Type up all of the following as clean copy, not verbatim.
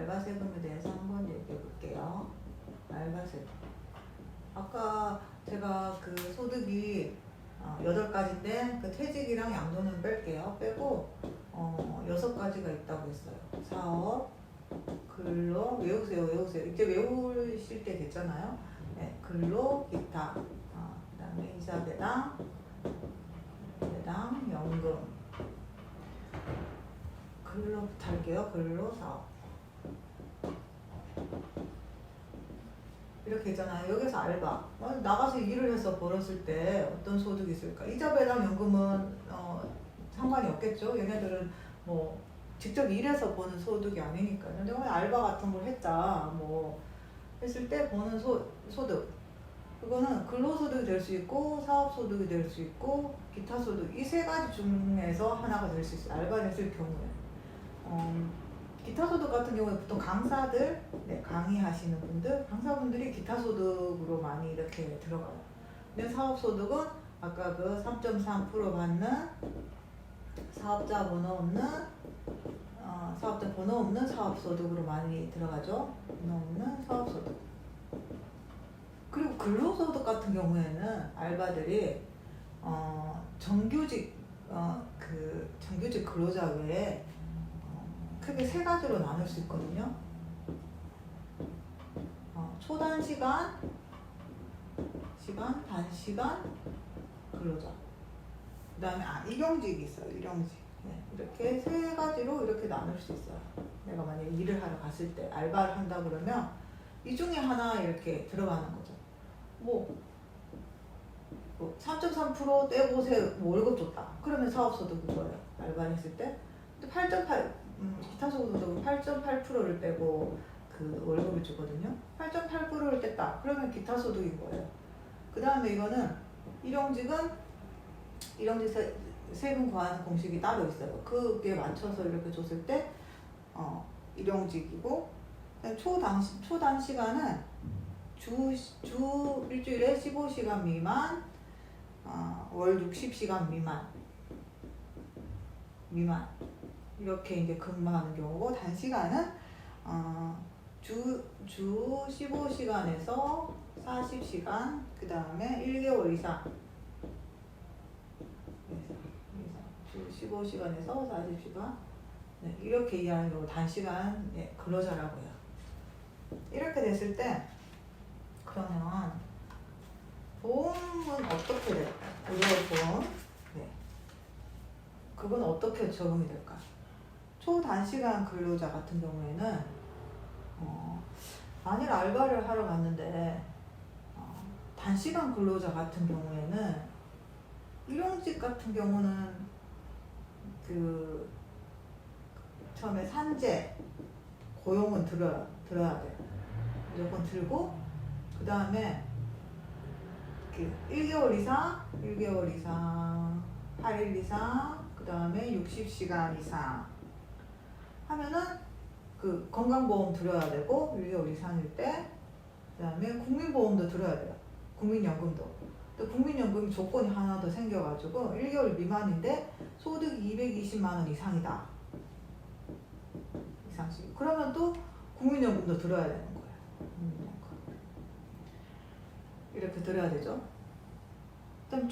알바 세금에 대해서 한번 얘기해 볼게요. 알바 세금. 아까 제가 그 소득이 8가지인데 그 퇴직이랑 양도는 뺄게요. 빼고 6가지가 있다고 했어요. 사업, 근로, 외우세요. 이제 외우실 때 됐잖아요. 네, 근로, 기타, 그 다음에 이자배당, 연금. 근로부터 할게요. 근로, 사업. 이렇게 있잖아요. 여기서 알바. 나가서 일을 해서 벌었을 때 어떤 소득이 있을까? 이자배당 연금은 상관이 없겠죠. 얘네들은 뭐 직접 일해서 버는 소득이 아니니까요. 근데 알바 같은 걸 했다. 뭐 했을 때 버는 소득. 그거는 근로소득이 될 수 있고 사업소득이 될 수 있고 기타 소득. 이 3가지 중에서 하나가 될 수 있어요. 알바를 했을 경우에. 기타 소득 같은 경우에 보통 강사들, 강의하시는 분들, 강사분들이 기타 소득으로 많이 이렇게 들어가요. 근데 사업 소득은 아까 그 3.3% 받는 사업자 번호 없는 사업 소득으로 많이 들어가죠. 번호 없는 사업 소득. 그리고 근로소득 같은 경우에는 알바들이 정규직 근로자 외에 크게 3가지로 나눌 수 있거든요. 초단시간, 단시간 근로자. 그 다음에 일용직이 있어요. 일용직. 네, 이렇게 3가지로 이렇게 나눌 수 있어요. 내가 만약에 일을 하러 갔을 때 알바를 한다 그러면 이 중에 하나 이렇게 들어가는 거죠. 뭐 3.3% 떼고세 월급 줬다. 그러면 사업소득이 거예요. 알바를 했을 때. 근데 8.8 기타 소득은 8.8%를 빼고 그 월급을 주거든요. 8.8%를 뗐다. 그러면 기타 소득인 거예요. 그 다음에 이거는 일용직 세금 과한 공식이 따로 있어요. 그게 맞춰서 이렇게 줬을 때 일용직이고, 초단 시간은 주 일주일에 15시간 미만, 월 60시간 미만 이렇게 이제 근무하는 경우고, 단시간은 주 15시간에서 40시간, 그 다음에 1개월 이상, 주 15시간에서 40시간, 네, 이렇게 이해하는 경우 단시간 근로자라고 해요. 이렇게 됐을 때 그러면 보험은 어떻게 될까요? 의료보험. 네. 그건 어떻게 적용이 될까? 초단시간 근로자 같은 경우에는 만일 알바를 하러 갔는데 단시간 근로자 같은 경우에는 일용직 같은 경우는 그 처음에 산재 고용은 들어야 돼요. 무조건 들고, 그 다음에 1개월 이상, 8일 이상, 그 다음에 60시간 이상 하면은 그 건강보험 들어야 되고, 1개월 이상일 때, 그 다음에 국민보험도 들어야 돼요. 국민연금도. 또 국민연금 조건이 하나 더 생겨가지고 1개월 미만인데 소득이 220만원 이상이다. 이상씩. 그러면 또 국민연금도 들어야 되는 거예요. 이렇게 들어야 되죠. 그다음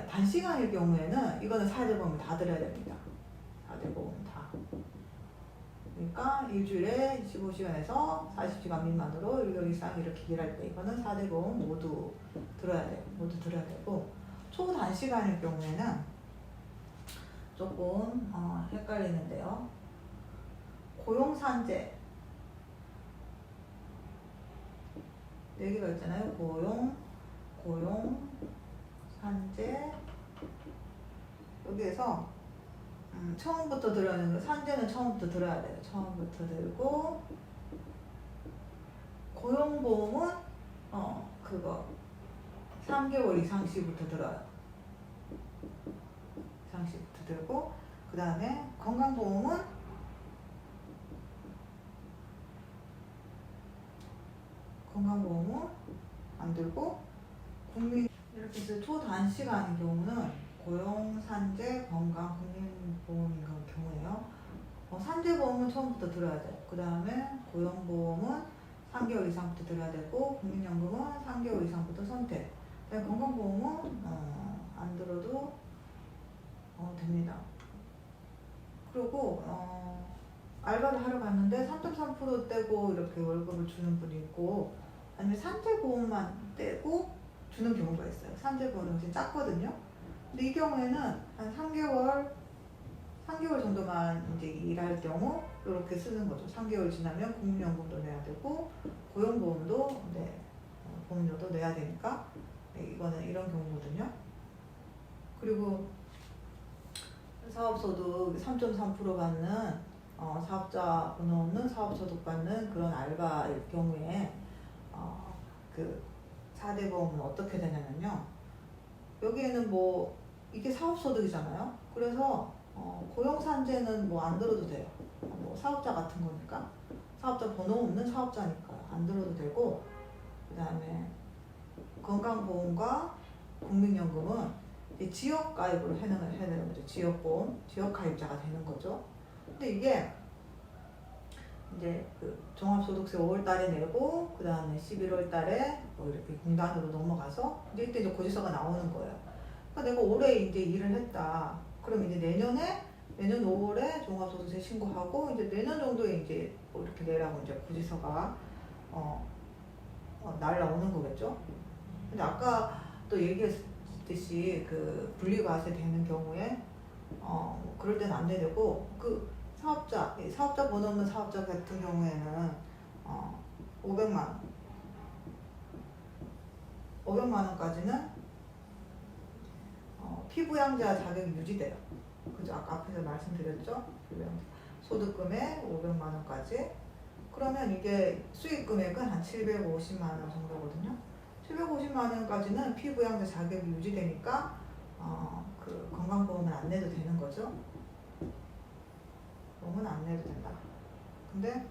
단시간일 경우에는 이거는 사대보험 다 들어야 됩니다. 사대보험 다. 그러니까 일주일에 15시간에서 40시간 미만으로 1개월 이상 이렇게 일할 때 이거는 사대보험 모두 들어야 돼요. 모두 들어야 되고, 초단시간일 경우에는 조금 헷갈리는데요. 고용산재 4개가 있잖아요. 고용산재. 여기에서 처음부터 들어야 되는 거, 산재는 처음부터 들어야 돼요. 처음부터 들고, 고용보험은 그거 3개월 이상씩부터 들어요. 이상씩부터 들고, 그 다음에 건강보험은 안 들고, 이렇게 해서 초단시간인 경우는 고용산재 건강 국민보험인 경우예요. 산재보험은 처음부터 들어야 돼. 그 다음에 고용보험은 3개월 이상부터 들어야 되고, 국민연금은 3개월 이상부터 선택. 그다음에 건강보험은 안 들어도 됩니다. 그리고 알바를 하러 갔는데 3.3% 떼고 이렇게 월급을 주는 분이 있고, 아니면 산재보험만 떼고 주는 경우가 있어요. 산재보험은 훨씬 작거든요. 근데 이 경우에는 한 3개월 정도만 이제 일할 경우 이렇게 쓰는 거죠. 3개월 지나면 국민연금도 내야 되고 고용보험도 보험료도 내야 되니까 이거는 이런 경우거든요. 그리고 사업소득 3.3% 받는 사업자 번호 없는 사업소득 받는 그런 알바일 경우에 그 4대 보험은 어떻게 되냐면요. 여기에는 뭐 이게 사업소득이잖아요. 그래서 고용산재는 뭐 안 들어도 돼요. 뭐 사업자 같은 거니까, 사업자 번호 없는 사업자니까 안 들어도 되고, 그 다음에 건강보험과 국민연금은 지역 가입을 해야 되는 거죠. 지역보험, 지역 가입자가 되는 거죠. 근데 이게 이제 그 종합소득세 5월달에 내고, 그 다음에 11월달에 뭐 이렇게 공단으로 넘어가서 이때 이제 고지서가 나오는 거예요. 그러니까 내가 올해 이제 일을 했다. 그럼 이제 내년 5월에 종합소득세 신고하고, 이제 내년 정도에 이제 뭐 이렇게 내라고 이제 고지서가 날라오는 거겠죠. 근데 아까 또 얘기했듯이 그 분리과세 되는 경우에 그럴 때는 안 되고, 그 사업자 번호 없는 사업자 같은 경우에는 500만 원까지는 피부양자 자격이 유지돼요. 그죠? 아까 앞에서 말씀드렸죠? 소득금액 500만 원까지. 그러면 이게 수익 금액은 한 750만 원 정도거든요. 750만 원까지는 피부양자 자격이 유지되니까 그 건강보험은 안 내도 되는 거죠. 보험은 안 내도 된다. 근데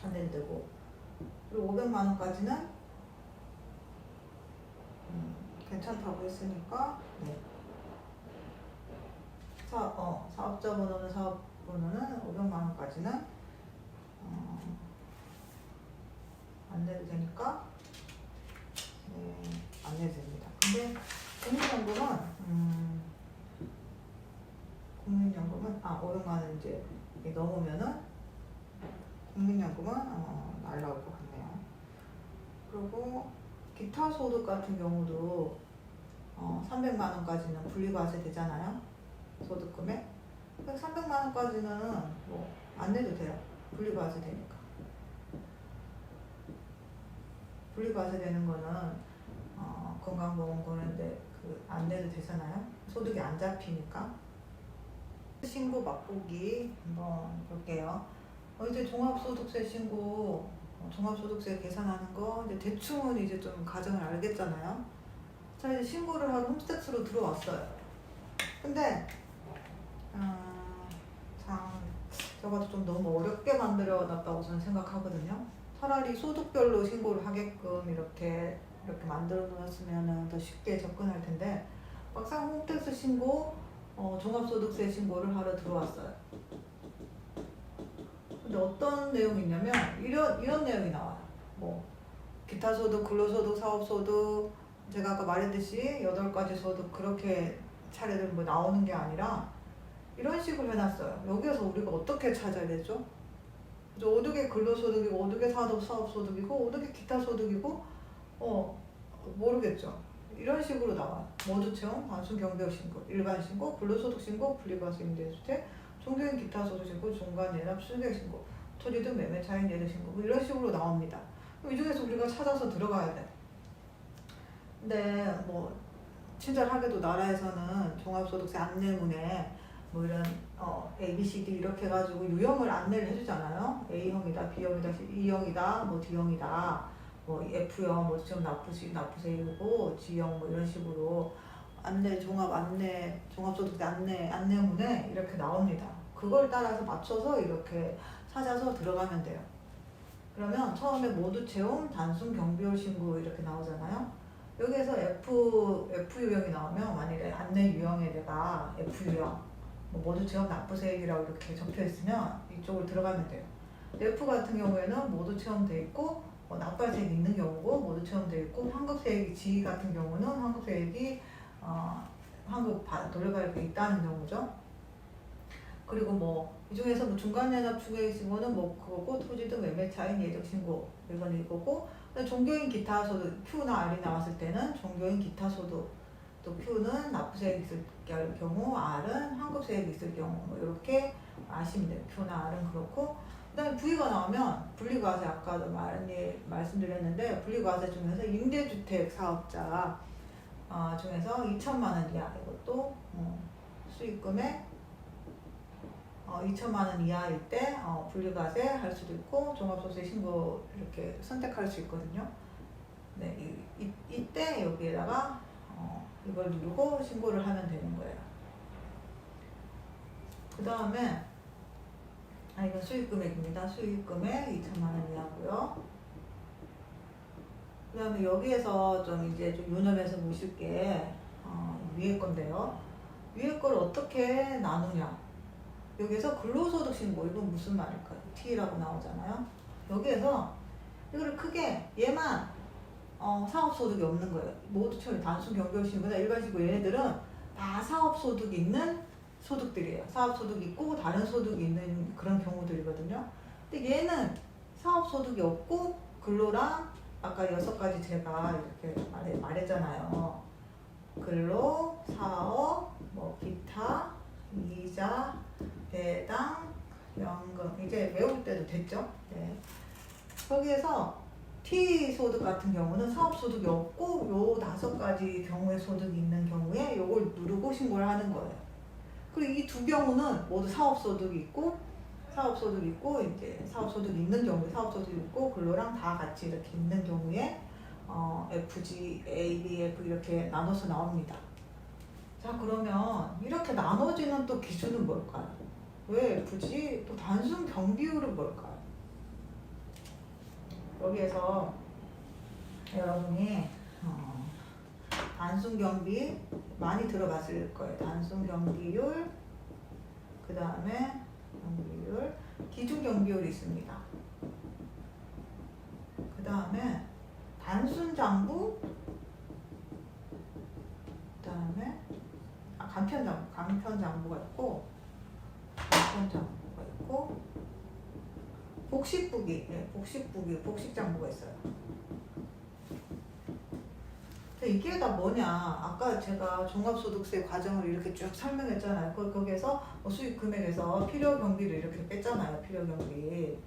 안 내도 되고, 그리고 500만 원까지는 괜찮다고 했으니까 사업자 번호는 사업 번호는 500만 원까지는 안 내도 되니까 안 내도 됩니다. 근데 국민연금은 500만 원 이제 넘으면은 국민연금은 날라올 것 같네요. 그리고 기타 소득 같은 경우도 300만 원까지는 분리과세 되잖아요. 소득금액. 300만 원까지는 뭐 안 내도 돼요. 분리과세 되니까. 분리과세 되는 거는 건강보험 거는데 안 내도 되잖아요. 소득이 안 잡히니까. 신고 맛보기 한번 볼게요. 이제 종합소득세 신고, 종합소득세 계산하는 거 이제 대충은 이제 좀 과정을 알겠잖아요. 자, 이제 신고를 하러 홈스택스로 들어왔어요. 근데 저가 좀 너무 어렵게 만들어 놨다고 저는 생각하거든요. 차라리 소득별로 신고를 하게끔 이렇게 만들어 놓았으면 더 쉽게 접근할 텐데, 막상 홈택스 신고, 종합소득세 신고를 하러 들어왔어요. 근데 어떤 내용이 있냐면 이런 내용이 나와요. 뭐 기타 소득, 근로소득, 사업소득, 제가 아까 말했듯이 8가지 소득 그렇게 차례를 뭐 나오는 게 아니라 이런 식으로 해놨어요. 여기에서 우리가 어떻게 찾아야 되죠? 어떻게 근로소득이고, 어떻게 사업소득이고, 어떻게 기타 소득이고, 모르겠죠. 이런 식으로 나와요. 모두 채용, 단순 경비업 신고, 일반 신고, 근로소득 신고, 분리과세 임대주택, 종교인 기타 소득 신고, 중간 내납 순액 신고, 토지 등 매매 차익 내는 신고, 뭐 이런 식으로 나옵니다. 그럼 이 중에서 우리가 찾아서 들어가야 돼. 근데 뭐 친절하게도 나라에서는 종합소득세 안내문에 뭐 이런 A, B, C, D 이렇게 해가지고 유형을 안내를 해주잖아요. A형이다, B형이다, E형이다, 뭐 D형이다, 뭐 F형, 뭐 지금 납부세이고 G형 뭐 이런 식으로 종합소득세 안내문에 이렇게 나옵니다. 그걸 따라서 맞춰서 이렇게 찾아서 들어가면 돼요. 그러면 처음에 모두 채움, 단순 경비월 신고 이렇게 나오잖아요. 여기에서 F 유형이 나오면, 만약에 안내 유형에 내가 F 유형 뭐 모두 취업 납부세액이라고 이렇게 적혀 있으면 이쪽으로 들어가면 돼요. F 같은 경우에는 모두 체험돼 있고 납부세액이 있는 경우고 모두 체험돼 있고 환급세액이 G 같은 경우는 환급세액이 환급 돌려받을 게 있다는 경우죠. 그리고 뭐 이 중에서 뭐 중간연합 중개신고는 뭐 그거고 토지 등 매매 차인 예적 신고 이건 이거고 종교인 기타 소득 Q나 R이 나왔을 때는 종교인 기타 소득 또 Q는 납부세액이 있을 경우 R은 환급세액이 있을 경우 뭐 이렇게 아시면 돼요. Q나 R은 그렇고 그다음에 V가 나오면 분리과세 아까도 말씀드렸는데 분리과세 중에서 임대주택 사업자 중에서 2천만 원 이하 이것도 수익금액 2천만 원 이하일 때 분리과세 할 수도 있고 종합소득세 신고 이렇게 선택할 수 있거든요. 네, 이때 여기에다가 이걸 누르고 신고를 하면 되는 거예요. 그 다음에 이건 수익금액입니다. 수익금액 2천만 원 이하고요. 그 다음에 여기에서 좀 이제 좀 유념해서 보실 게 위에 건데요. 위에 걸 어떻게 나누냐. 여기에서 근로소득 신고 이건 무슨 말일까요? T라고 나오잖아요. 여기에서 이거를 크게 얘만 사업소득이 없는 거예요. 모두 처리 단순 경비신고나 일반신고 얘네들은 다 사업소득이 있는 소득들이에요. 사업소득이 있고 다른 소득이 있는 그런 경우들이거든요. 근데 얘는 사업소득이 없고 근로랑 아까 6가지 제가 이렇게 말했잖아요. 근로, 사업, 뭐 기타, 이자, 배당, 연금 이제 외울 때도 됐죠? 네. 거기에서 T 소득 같은 경우는 사업 소득이 없고 요 5가지 경우의 소득이 있는 경우에 요걸 누르고 신고를 하는 거예요. 그리고 이 두 경우는 모두 사업 소득이 있고 이제 사업 소득이 있는 경우에 사업 소득이 있고 근로랑 다 같이 이렇게 있는 경우에 FG, A, B, F 이렇게 나눠서 나옵니다. 자 그러면 이렇게 나눠지는 또 기준은 뭘까요? 왜 FG 또 단순 경비율은 뭘까요? 여기에서 여러분이 단순 경비 많이 들어봤을 거예요. 단순 경비율, 그 다음에 경비율, 기준 경비율이 있습니다. 그 다음에 단순 장부, 그 다음에 간편 장부가 있고, 복식부기, 복식 장부가 있어요. 이게 다 뭐냐? 아까 제가 종합소득세 과정을 이렇게 쭉 설명했잖아요. 거기에서 수익 금액에서 필요 경비를 이렇게 뺐잖아요. 필요 경비.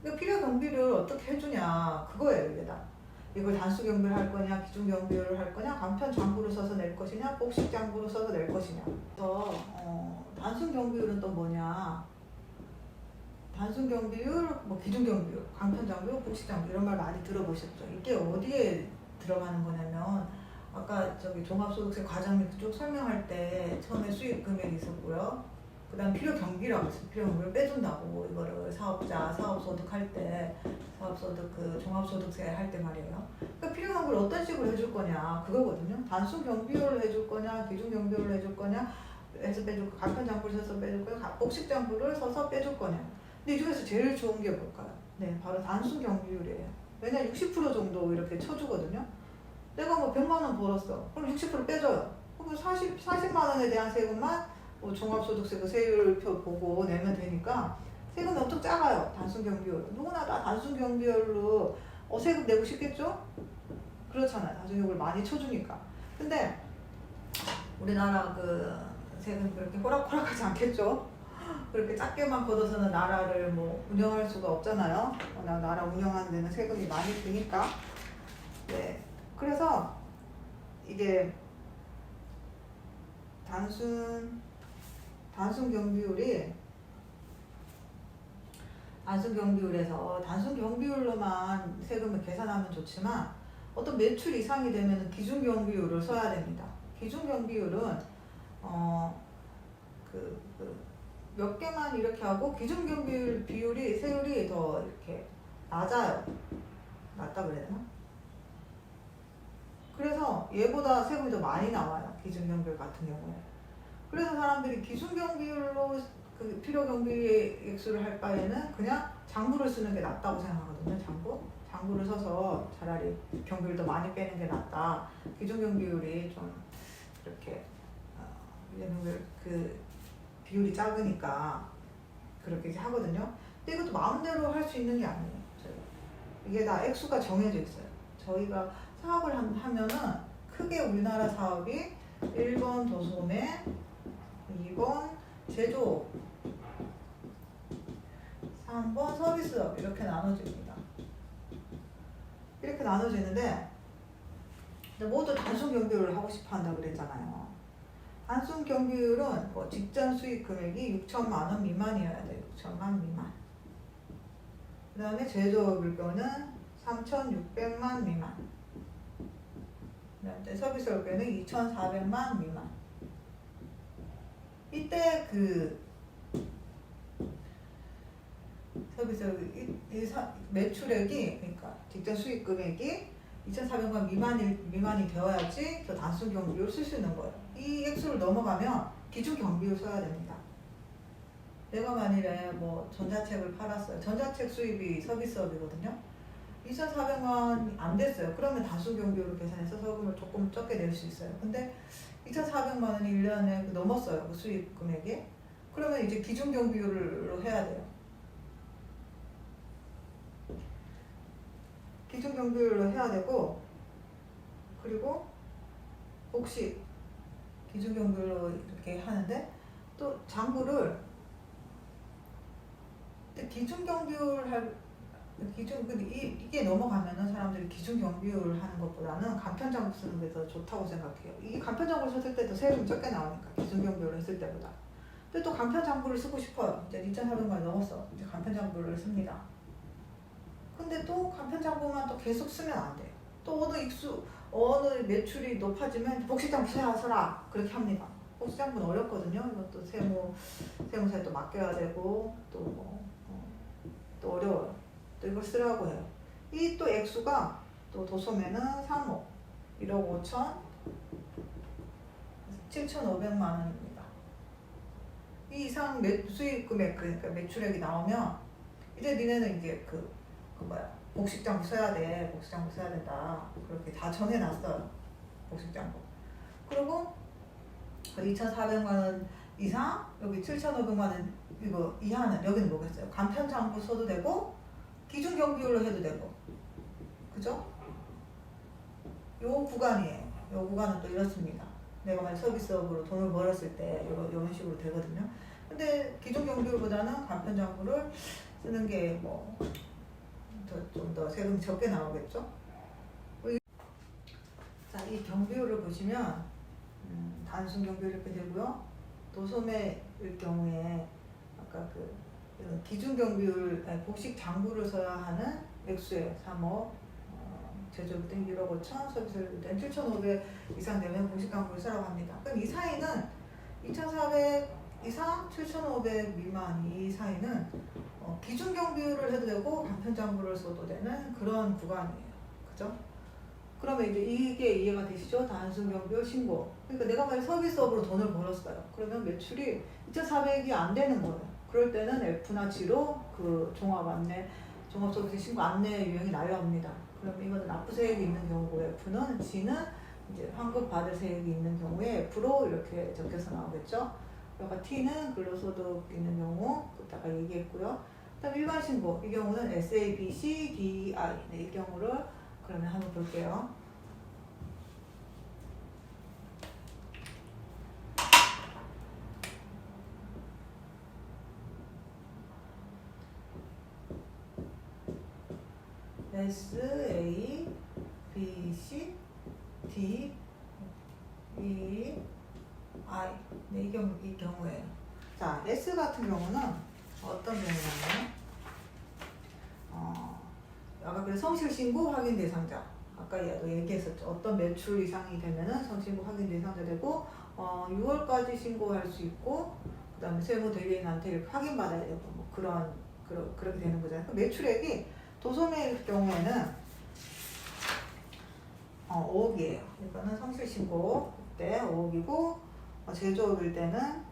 그러니까 필요 경비를 어떻게 해주냐? 그거예요, 이게 다. 이걸 단수 경비를 할 거냐, 기준 경비를 할 거냐, 간편 장부로 써서 낼 것이냐, 복식 장부로 써서 낼 것이냐. 그래서 단순 경비율은 또 뭐냐? 단순 경비율, 뭐 기준 경비율, 간편 장부, 복식 장부 이런 말 많이 들어보셨죠? 이게 어디에 들어가는 거냐면 아까 저기 종합소득세 과정을 쭉 설명할 때 처음에 수익 금액이 있었고요. 그 다음 필요 경비라고 했어요. 필요 경비를 빼준다고 이거를 사업자 사업소득 할 때 사업소득 그 종합소득세 할 때 말이에요. 그러니까 필요 경비를 어떤 식으로 해줄 거냐 그거거든요. 단순 경비율로 해줄 거냐 기준 경비율로 해줄 거냐 해서 빼줄 거 간편 장부를 써서 빼줄 거냐 복식 장부를 써서 빼줄 거냐. 근데 이 중에서 제일 좋은 게 뭘까요? 네, 바로 단순 경비율이에요. 왜냐면 60% 정도 이렇게 쳐주거든요. 내가 뭐 100만 원 벌었어. 그럼 60% 빼줘요. 그럼 40만 원에 대한 세금만 종합소득세 그 세율표 보고 내면 되니까 세금이 엄청 작아요. 단순 경비율. 누구나 다 단순 경비율로 세금 내고 싶겠죠? 그렇잖아요. 단순 경비율 많이 쳐주니까. 근데 우리나라 그 세금이 그렇게 호락호락하지 않겠죠? 그렇게 작게만 걷어서는 나라를 뭐 운영할 수가 없잖아요. 나라 운영하는 데는 세금이 많이 드니까. 네. 그래서 이게 단순 경비율에서 단순 경비율로만 세금을 계산하면 좋지만 어떤 매출 이상이 되면 기준 경비율을 써야 됩니다. 기준 경비율은 몇 개만 이렇게 하고 기준 경비율 비율이 세율이 더 이렇게 낮아요. 낮다 그래야 되나? 그래서 얘보다 세금이 더 많이 나와요. 기준 경비율 같은 경우에. 그래서 사람들이 기준경비율로 그 필요경비 액수를 할 바에는 그냥 장부를 쓰는 게 낫다고 생각하거든요. 장부를 써서 차라리 경비를 더 많이 빼는 게 낫다. 기준경비율이 좀 이렇게 그 비율이 작으니까 그렇게 이제 하거든요. 근데 이것도 마음대로 할 수 있는 게 아니에요. 이게 다 액수가 정해져 있어요. 저희가 사업을 하면은 크게 우리나라 사업이 1번 도소매, 2번 제조업, 3번 서비스업 이렇게 나눠집니다. 이렇게 나눠지는데 모두 단순 경비율을 하고 싶어 한다고 그랬잖아요. 단순 경비율은 뭐 직전 수익 금액이 6천만 원 미만이어야 돼요. 6천만 미만. 그 다음에 제조업일 경우는 3,600만 미만. 그 다음에 서비스업 경우는 2,400만 미만. 이때 그 서비스업 매출액이 그러니까 직전 수익 금액이 2,400만 미만이 되어야지 저 단순 경비율 쓸 수 있는 거예요. 이 액수를 넘어가면 기준 경비율 써야 됩니다. 내가 만일에 뭐 전자책을 팔았어요. 전자책 수입이 서비스업이거든요. 2,400만 안 됐어요. 그러면 단순 경비율을 계산해서 서금을 조금 적게 낼 수 있어요. 근데 2,400만 원이 1년에 넘었어요. 그 수입 금액이. 그러면 이제 기준 경비율로 해야 돼요. 기준 경비율로 해야 되고, 그리고 복식 기준 경비율로 이렇게 하는데 또 장부를 기준 경비율 이게 넘어가면은 사람들이 기준 경비율 하는 것보다는 간편장부 쓰는 게 더 좋다고 생각해요. 이 간편장부를 썼을 때 더 세금이 적게 나오니까 기준 경비율을 했을 때보다. 근데 또 간편장부를 쓰고 싶어요. 이제 2,400만 넘었어. 이제 간편장부를 씁니다. 근데 또 간편장부만 또 계속 쓰면 안 돼요. 또 어느 매출이 높아지면 복식장부 써라 그렇게 합니다. 복식장부는 어렵거든요. 이것도 세무사에 또 맡겨야 되고 또 어려워요. 또 이걸 쓰라고 해요. 이 또 액수가 또 도소매는 3억 1억 5천 7,500만 원입니다. 이 이상 수익 금액 그러니까 매출액이 나오면 이제 니네는 이제 복식장부 써야 돼. 복식장부 써야 된다. 그렇게 다 정해놨어요. 복식장부. 그리고 2,400만 원 이상, 여기 7,500만 원 이거 이하는 여기는 뭐겠어요? 간편장부 써도 되고 기준 경비율로 해도 되고, 그죠? 요 구간이에요. 요 구간은 또 이렇습니다. 내가 만약 서비스업으로 돈을 벌었을 때 이런 식으로 되거든요. 근데 기준 경비율보다는 간편장부를 쓰는 게 뭐 좀 더 세금이 적게 나오겠죠? 자, 이 경비율을 보시면 단순 경비율 이렇게 되고요. 도소매일 경우에 아까 기준 경비율 복식 장부를 써야 하는 액수예요. 3억 제조업 등 1억 5천, 서비스를 땐 7,500 이상 되면 복식 장부를 쓰라고 합니다. 그럼 이 사이는 2,400 이상, 7,500 미만 이 사이는 기준 경비율을 해도 되고 간편장부를 써도 되는 그런 구간이에요. 그죠? 그러면 이제 이게 이해가 되시죠? 단순 경비율 신고. 그러니까 내가 만약 서비스업으로 돈을 벌었어요. 그러면 매출이 2,400이 안 되는 거예요. 그럴 때는 F나 G로 그 종합소득세 신고 안내 유형이 날라옵니다. 그러면 이거는 납부세액이 있는 경우고 F는 G는 이제 환급 받을 세액이 있는 경우에 F로 이렇게 적혀서 나오겠죠. 그러니까 T는 근로소득 있는 경우 그다가 얘기했고요. 그다음 일반 신고 이 경우는 SABC, DI 이 경우를 그러면 한번 볼게요. S, A, B, C, D, E, I 이 경우에요. 자, S 같은 경우는 어떤 경우냐면 아까 그 성실신고 확인 대상자 아까 얘기했었죠. 어떤 매출 이상이 되면은 성신고 확인 대상자 되고 6월까지 신고할 수 있고 그 다음에 세무대리인한테 확인받아야 되고 뭐 그렇게 되는 거잖아요. 매출액이 도소매일 경우에는 5억이에요. 이거는 성실신고 때 5억이고 제조업일 때는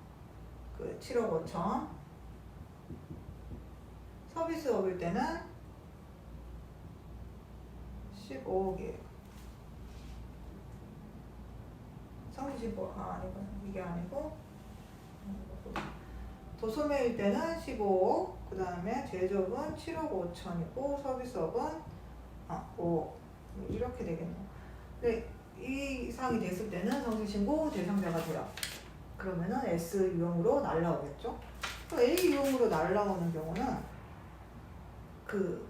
그 7억 5천, 서비스업일 때는 15억이에요. 성실신고 아니고 이게 아니고 도소매일 때는 15억, 그 다음에 제조업은 7억 5천이고 서비스업은 5억 이렇게 되겠네요. 근데 이 이상이 됐을 때는 성실신고 대상자가 돼요. 그러면은 S 유형으로 날라오겠죠. A 유형으로 날라오는 경우는 그리고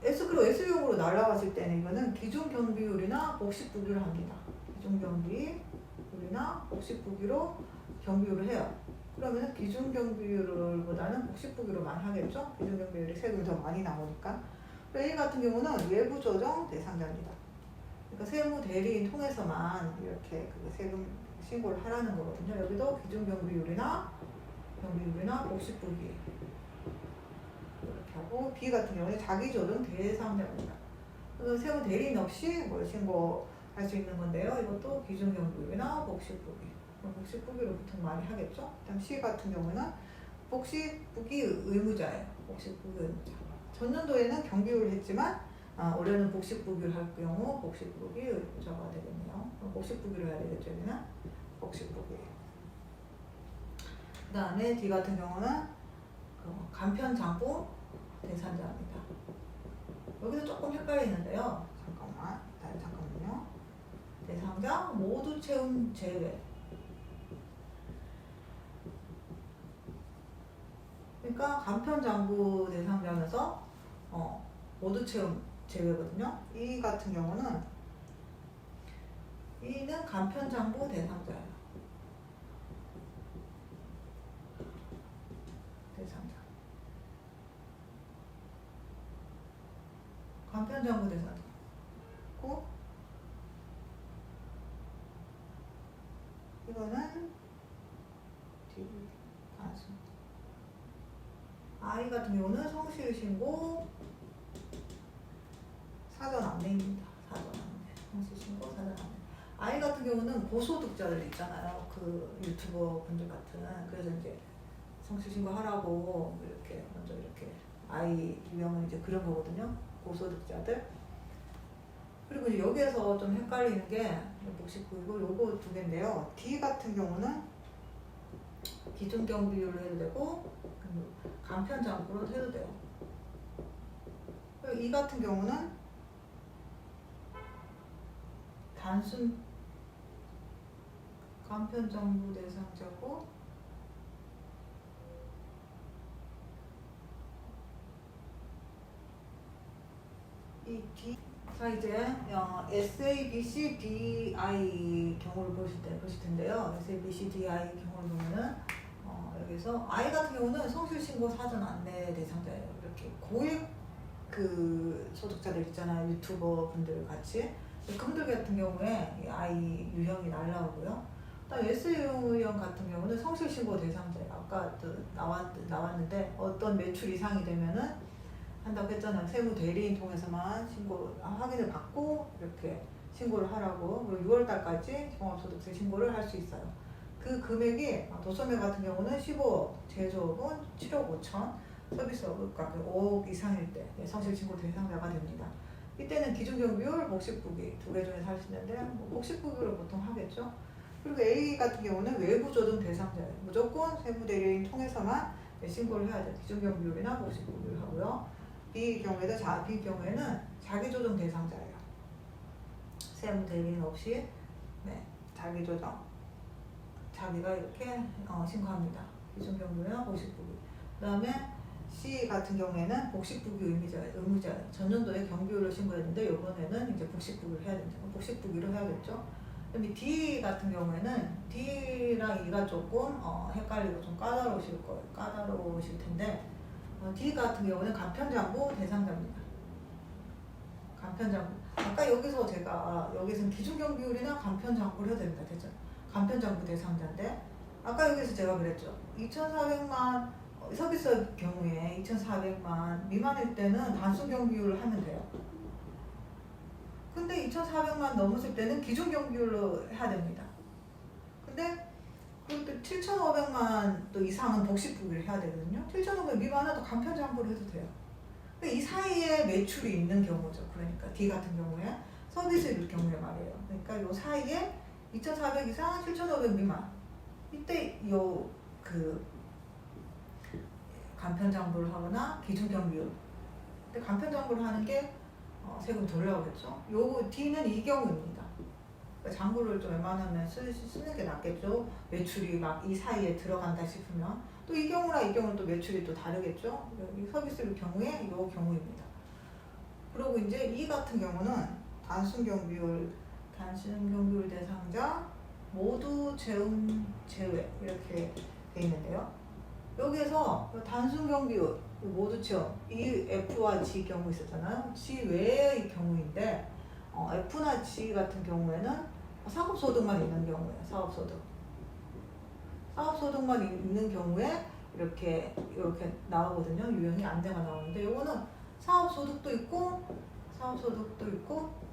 S 유형으로 날라갔을 때는 이거는 기준 경비율이나 복식 부기를 합니다. 기준 경비율이나 복식 부기로 경비율을 해요. 그러면 기준 경비율보다는 복식 부기로 많이 하겠죠. 기준 경비율이 세금이 더 많이 나오니까. A 같은 경우는 외부 조정 대상자입니다. 그러니까 세무 대리인 통해서만 이렇게 그 세금 신고를 하라는 거거든요. 여기도 기준 경비율이나 복식 부기 이렇게 하고, B 같은 경우는 자기 조정 대상자입니다. 그래서 세무 대리인 없이 뭘 신고할 수 있는 건데요. 이것도 기준 경비율이나 복식 부기. 복식 부기로 보통 많이 하겠죠. 그다음 C 같은 경우는 복식 부기 의무자예요. 복식 부기 의무자. 전년도에는 경비율을 했지만 올해는 복식 부기를 할 경우 복식 부기 의무자가 되겠네요. 복식 부기를 해야 되겠죠. 여기는 복식 부기. 그 다음에 D 같은 경우는 간편 장부 대상자입니다. 여기서 조금 헷갈리는데요. 잠깐만요. 대상자 모두 채움 제외. 그러니까 간편 장부 대상자면서 모두 채움 제외거든요. 이 같은 경우는 이는 간편 장부 대상자예요. 대상자. 간편 장부 대상자. 고 이거는 단순. I 같은 경우는 성실신고 사전 안내입니다. 사전 안내. 성실신고 사전 안내. I 같은 경우는 고소득자들 있잖아요. 그 유튜버 분들 같은. 그래서 이제 성실신고 하라고 이렇게 먼저 이렇게 I 유형은 이제 그런 거거든요. 고소득자들. 그리고 이제 여기에서 좀 헷갈리는 게 복식부이고 요거 두 개인데요. D 같은 경우는 기준 경비율로 해도 되고 간편 장부로 해도 돼요. 이 같은 경우는 단순 간편 장부 대상자고 이 D 자 이제 SABC DI 경우를 보실 텐데요. SABC DI 경우를 보면은 여기서 I 같은 경우는 성실신고 사전 안내 대상자예요. 이렇게 고액 그 소득자들 있잖아요. 유튜버 분들 같이. 그분들 같은 경우에 이 I 유형이 날라오고요. 그다음 S 유형 같은 경우는 성실신고 대상자예요. 아까 나왔는데 어떤 매출 이상이 되면은 한다고 했잖아요. 세무 대리인 통해서만 신고 확인을 받고 이렇게 신고를 하라고. 그리고 6월달까지 종합소득세 신고를 할 수 있어요. 그 금액이 도소매 같은 경우는 15억, 제조업은 7억 5천, 서비스업은 5억 이상일 때 성실신고 대상자가 됩니다. 이때는 기준경비율, 복식부기 두 개 중에 살 수 있는데 복식부기로 보통 하겠죠. 그리고 A 같은 경우는 외부조정 대상자예요. 무조건 세무대리인 통해서만 신고를 해야 돼요. 기준경비율이나 복식부기를 하고요. B 경우에는 자기조정 대상자예요. 세무대리인 없이 자기조정. 자기가 이렇게 신고합니다. 기준경비나 복식부기. 그 다음에 C 같은 경우에는 복식부기 의무자예요. 전년도에 경비율을 신고했는데 이번에는 이제 복식부기를 해야 됩니다. 복식부기로 해야겠죠. 그다음에 D 같은 경우에는 D랑 E가 조금 헷갈리고 좀 까다로우실 텐데 D 같은 경우는 간편장부 대상자입니다. 간편장부. 아까 여기서는 기준경비율이나 간편장부를 해야 됩니다. 됐죠? 간편장부 대상자인데 아까 여기서 제가 그랬죠. 2,400만 서비스 경우에 2,400만 미만일 때는 단순경비율을 하면 돼요. 근데 2,400만 넘었을 때는 기준경비율로 해야 됩니다. 근데 그때 7,500만 또 이상은 복식부기를 해야 되거든요. 7,500 미만은 또 간편장부를 해도 돼요. 이 사이에 매출이 있는 경우죠. 그러니까 D 같은 경우에 서비스일 경우에 말이에요. 그러니까 요 사이에 2,400 이상, 7,500 미만 이때 요 그 간편장부를 하거나 기준경비율. 근데 간편장부를 하는 게 세금 덜 나오겠죠. 요 D는 이 경우입니다. 그러니까 장부를 좀 웬만하면 쓰는 게 낫겠죠. 매출이 막 이 사이에 들어간다 싶으면 또 이 경우랑 이 경우는 또 매출이 또 다르겠죠. 이 서비스일 경우에 이 경우입니다. 그리고 이제 이 같은 경우는 단순 경비율 대상자 모두 채움 제외 이렇게 돼 있는데요. 여기에서 단순 경비율 모두 채움 이 F와 G 경우 있었잖아요. G 외의 경우인데 F나 G 같은 경우에는 사업소득만 있는 경우예요. 사업소득만 있는 경우에 이렇게 나오거든요. 유형이 안내가 나오는데 요거는 사업소득도 있고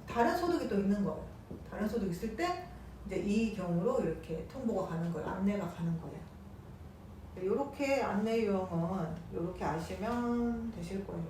다른 소득이 또 있는 거예요. 다른 소득 있을 때 이제 이 경우로 이렇게 통보가 가는 거예요. 안내가 가는 거예요. 이렇게 안내 유형은 이렇게 아시면 되실 거예요.